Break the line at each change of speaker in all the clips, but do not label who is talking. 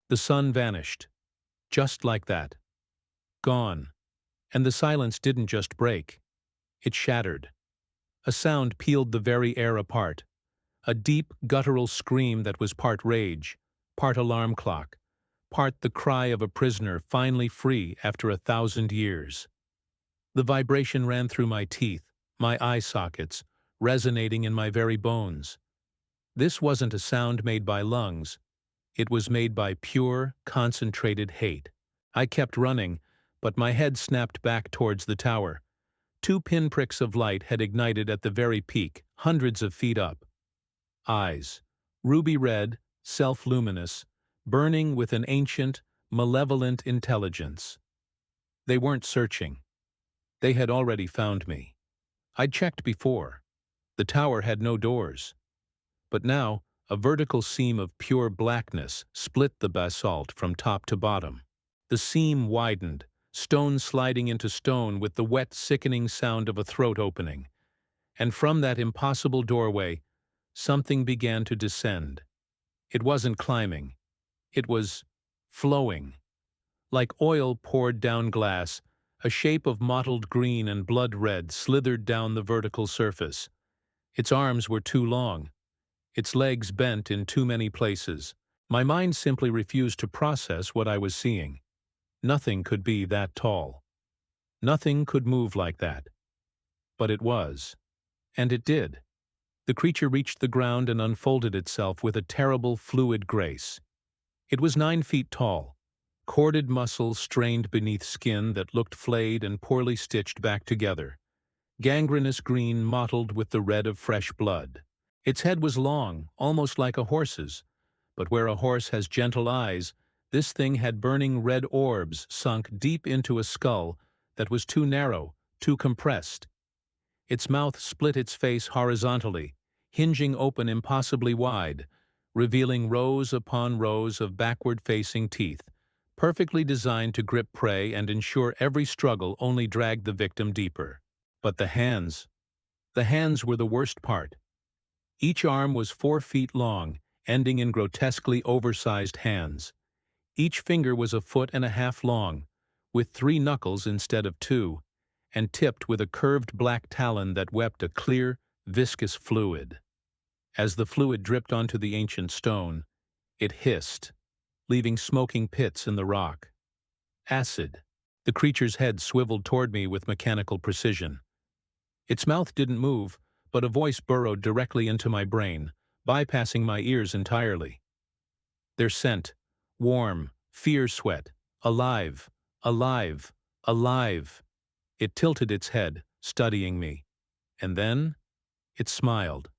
The sun vanished. Just like that. Gone. And the silence didn't just break. It shattered. A sound peeled the very air apart. A deep, guttural scream that was part rage, part alarm clock, part the cry of a prisoner finally free after 1,000 years. The vibration ran through my teeth, my eye sockets, resonating in my very bones. This wasn't a sound made by lungs. It was made by pure, concentrated hate. I kept running, but my head snapped back towards the tower. 2 pinpricks of light had ignited at the very peak, hundreds of feet up. Eyes, ruby red, self-luminous, burning with an ancient, malevolent intelligence. They weren't searching. They had already found me. I'd checked before. The tower had no doors. But now, a vertical seam of pure blackness split the basalt from top to bottom. The seam widened, stone sliding into stone with the wet, sickening sound of a throat opening. And from that impossible doorway, something began to descend. It wasn't climbing. It was flowing. Like oil poured down glass, a shape of mottled green and blood red slithered down the vertical surface. Its arms were too long. Its legs bent in too many places. My mind simply refused to process what I was seeing. Nothing could be that tall. Nothing could move like that. But it was. And it did. The creature reached the ground and unfolded itself with a terrible, fluid grace. It was 9 feet tall. Corded muscles strained beneath skin that looked flayed and poorly stitched back together. Gangrenous green mottled with the red of fresh blood. Its head was long, almost like a horse's, but where a horse has gentle eyes, this thing had burning red orbs sunk deep into a skull that was too narrow, too compressed. Its mouth split its face horizontally, hinging open impossibly wide, revealing rows upon rows of backward-facing teeth, perfectly designed to grip prey and ensure every struggle only dragged the victim deeper. But the hands were the worst part. Each arm was 4 feet long, ending in grotesquely oversized hands. Each finger was 1.5 feet long, with 3 knuckles instead of 2, and tipped with a curved black talon that wept a clear, viscous fluid. As the fluid dripped onto the ancient stone, it hissed, leaving smoking pits in the rock. Acid. The creature's head swiveled toward me with mechanical precision. Its mouth didn't move, but a voice burrowed directly into my brain, bypassing my ears entirely. Their scent, warm, fear sweat, alive, alive, alive. It tilted its head, studying me. And then, it smiled.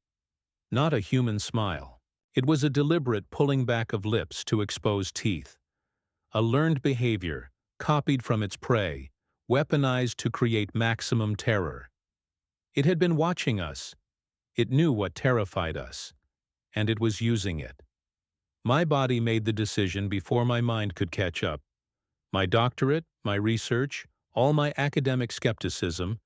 Not a human smile. It was a deliberate pulling back of lips to expose teeth. A learned behavior, copied from its prey, weaponized to create maximum terror. It had been watching us. It knew what terrified us. And it was using it. My body made the decision before my mind could catch up. My doctorate, my research, all my academic skepticism,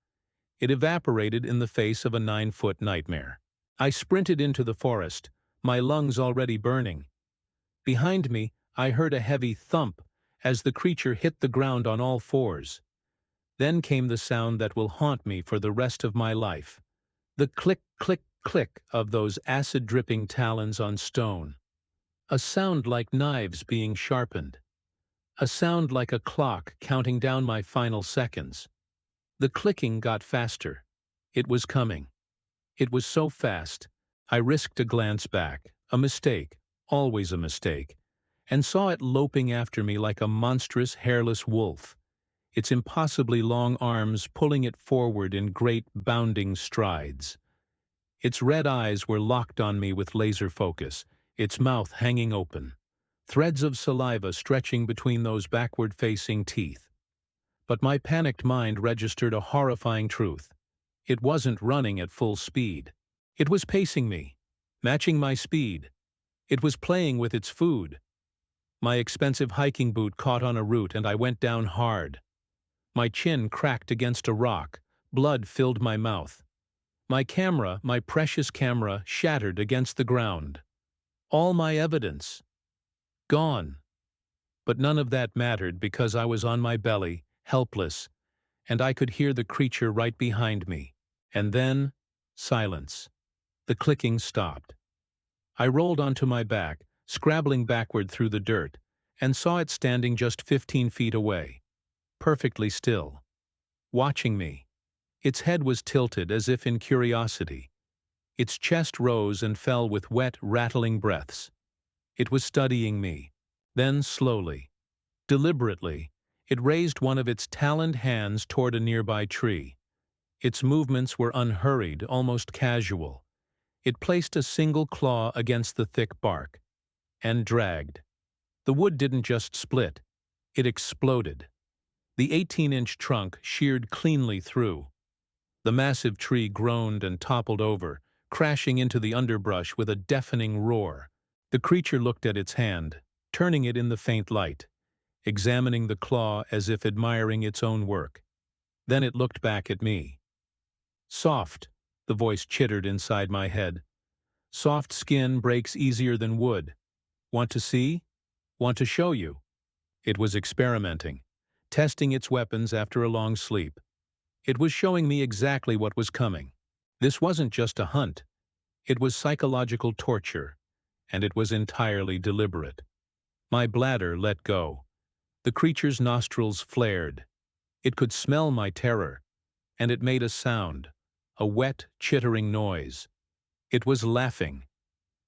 it evaporated in the face of a 9-foot nightmare. I sprinted into the forest, my lungs already burning. Behind me, I heard a heavy thump as the creature hit the ground on all fours. Then came the sound that will haunt me for the rest of my life. The click, click, click of those acid-dripping talons on stone. A sound like knives being sharpened. A sound like a clock counting down my final seconds. The clicking got faster. It was coming. It was so fast, I risked a glance back, a mistake, always a mistake, and saw it loping after me like a monstrous hairless wolf, its impossibly long arms pulling it forward in great bounding strides. Its red eyes were locked on me with laser focus, its mouth hanging open, threads of saliva stretching between those backward-facing teeth. But my panicked mind registered a horrifying truth. It wasn't running at full speed. It was pacing me, matching my speed. It was playing with its food. My expensive hiking boot caught on a root and I went down hard. My chin cracked against a rock, blood filled my mouth. My camera, my precious camera, shattered against the ground. All my evidence. Gone. But none of that mattered because I was on my belly, helpless, and I could hear the creature right behind me. And then, silence. The clicking stopped. I rolled onto my back, scrabbling backward through the dirt, and saw it standing just 15 feet away, perfectly still, watching me. Its head was tilted as if in curiosity. Its chest rose and fell with wet, rattling breaths. It was studying me. Then slowly, deliberately, it raised one of its taloned hands toward a nearby tree. Its movements were unhurried, almost casual. It placed a single claw against the thick bark and dragged. The wood didn't just split, it exploded. The 18-inch trunk sheared cleanly through. The massive tree groaned and toppled over, crashing into the underbrush with a deafening roar. The creature looked at its hand, turning it in the faint light, examining the claw as if admiring its own work. Then it looked back at me. "Soft," the voice chittered inside my head. "Soft skin breaks easier than wood. Want to see? Want to show you?" It was experimenting, testing its weapons after a long sleep. It was showing me exactly what was coming. This wasn't just a hunt. It was psychological torture, and it was entirely deliberate. My bladder let go. The creature's nostrils flared. It could smell my terror, and it made a sound, a wet, chittering noise. It was laughing.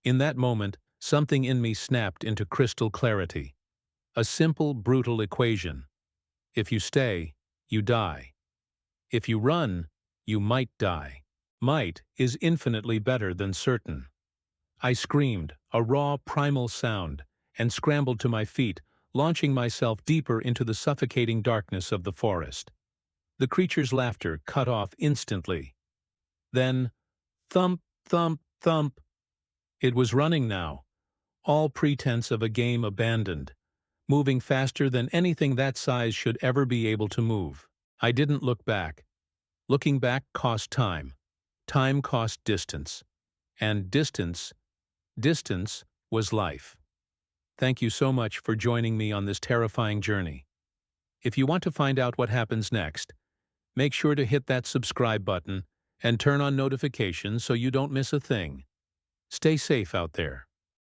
In that moment, something in me snapped into crystal clarity. A simple, brutal equation. If you stay, you die. If you run, you might die. Might is infinitely better than certain. I screamed, a raw, primal sound, and scrambled to my feet, launching myself deeper into the suffocating darkness of the forest. The creature's laughter cut off instantly. Then, thump, thump, thump. It was running now, all pretense of a game abandoned, moving faster than anything that size should ever be able to move. I didn't look back. Looking back cost time. Time cost distance. And distance was life. Thank you so much for joining me on this terrifying journey. If you want to find out what happens next, make sure to hit that subscribe button and turn on notifications so you don't miss a thing. Stay safe out there.